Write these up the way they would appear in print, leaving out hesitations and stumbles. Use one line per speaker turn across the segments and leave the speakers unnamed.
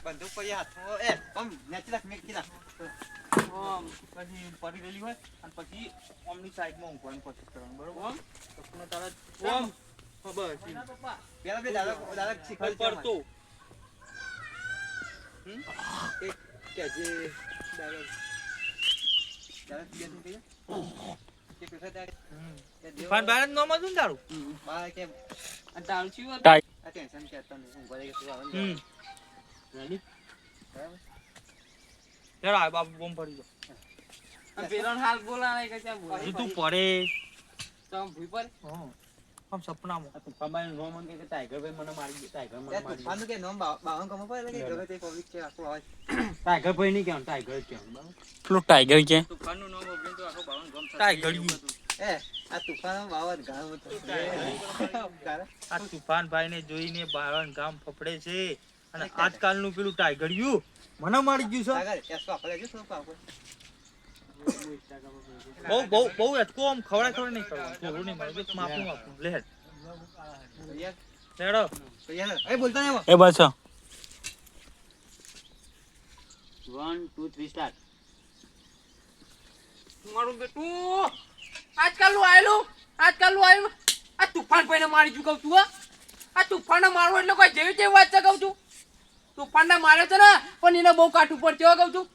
બંદૂક પડી હાથમાં એ કમ નેચી રાખ મેકી રાખ
પછી પડી ગયેલી હોય અને પછી ઓમની સાઈડમાં ઊંઘવાનું કોશિશ કરવાનું બરોબર ઓમ તો તારા ઓમ ખબર
પેલા બે દાદા શીખવાડ
પડતો
એક કે જે દાદા બે તું કે પૈસા દે
ફાન બાર નો મજું તારું
બા કે
આ તારું શું
આ ટેન્શન કે તને હું ભલે કે તું આવે
રેડી
બરાબર
યાર આ બાબુ બોમ પડી ગયો
અને પેલો હાલ બોલાવે કે ત્યાં બોલે
તું પડે
તો ભૂઈ પર
હા આમ સપનામાં
તું કમાઈ નો મન કે ટાઈગર ભાઈ મને મારી દે ટાઈગર મને મારી દે તું કે નામ બાવન કમ પર કે ગમે તે પબ્લિક છે આખો આવે ટાઈગર ભાઈ નહીં કેમ ટાઈગર કેમ બરાબર
પેલું ટાઈગર કે
તુફાનનું નામ ઓબલે તો આખો બાવન ગમ
ટાઈગર
એ આ તુફાન બાવન ગામ હતો
આ તુફાન ભાઈ ને જોઈને બાવન ગામ ફફડે છે અને આજકાલનું પેલું ટાઈગરિયું મને મારી ગયું છે
ટાઈગર એસો આપણે જો શું કામ
બહુ એટકો આમ ખવડાય નહીં કરવાનું થોડું નહીં મારું માપું લે લેડો
તો યાર એ બોલતા નહીં
એ બસ
1 2 3 સ્ટાર્ટ
મારું બેટું આજકાલનું આયેલું આ તુફાન ભાઈને મારી ચૂકવ છું આ તુફાનને મારવો એટલે કોઈ જેવી તેવી વાત છે કહું છું તુફાનને માર્યો છે ને પણ એને બહુ કાઠું પડશે કહું છું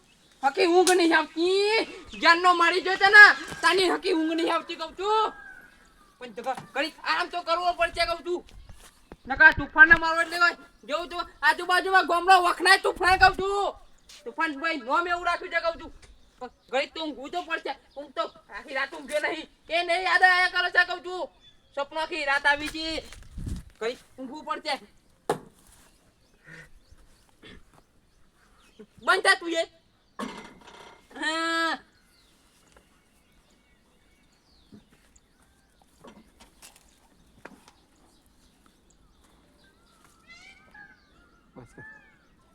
હકી ઊંઘ નહીં આવતી જ્ઞાનનો મારી જોયો છે ને તાની હકી ઊંઘ નહીં આવતી કહું છું પણ ઘડી આરામ તો કરવો પડશે કહું છું નકા તુફાનને મારવો એટલે કોઈ જેવું તો આજુબાજુમાં ગોમડો વખણાય તુફાન કહું છું તુફાન ભાઈ નોમ એવું રાખ્યું છે કહું છું ઘડી તો ઊંઘવું તો પડશે ઊંઘ તો આખી રાત ઊંઘ્યો નહીં કે નહીં યાદ આયા કરે છે કહું છું સપનો આખી રાત આવી છે ઘડી ઊંઘવું પડશે બંધ થા તું એ હા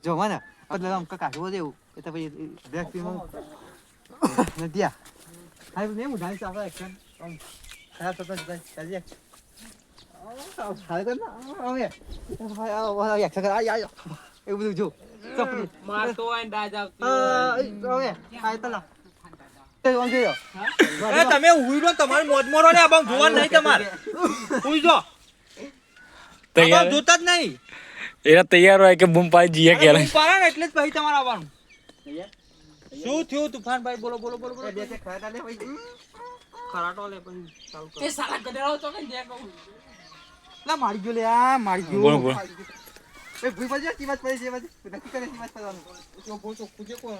જો મને એટલે આમ કાઢવો દેવું એ તો પછી બ્રેક પીમાં નદિયા હાઈ ને હું ડાન્સ આપણે એક્શન આમ ખરાબ તો ચાલી હાલ કર ના હવે ભાઈ એક્શન કર આ એ બધું જો સપની
મારતો હોય ને દાજ આવતી
હવે હાય તલા તે ઓન જોયો
એ તમે ઉઈ રો તમારે મોજ મોરો ને આબમ જોવા નહીં તમારે ઉઈ જો તૈયાર જોતા જ નહીં
એરા તૈયાર હોય કે બૂમ પાડી જીએ કે
હું પારા ને એટલે જ પછી તમારે આવવાનું શું થયું તુફાન ભાઈ બોલો
બે તે ખાતા લે ભાઈ
ખરાટો લે પછી ચાલુ કર
એ સાલા ગધેડાઓ તો કઈ દે કહું
લા મારી ગયો લે આ મારી ગયો
બોલ બોલ
એ ભૂઈ પર કી વાત પડી છે બાજુ નક્કી કરે કી વાત કરવાનું
તો બોલ ચોખ્ખું જે કોઈ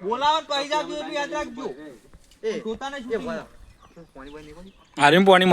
બોલાવન પછી જાજો એટલું યાદ રાખજો
એ
જોતા નહીં
એ પાણી બની
આરીમ પાણી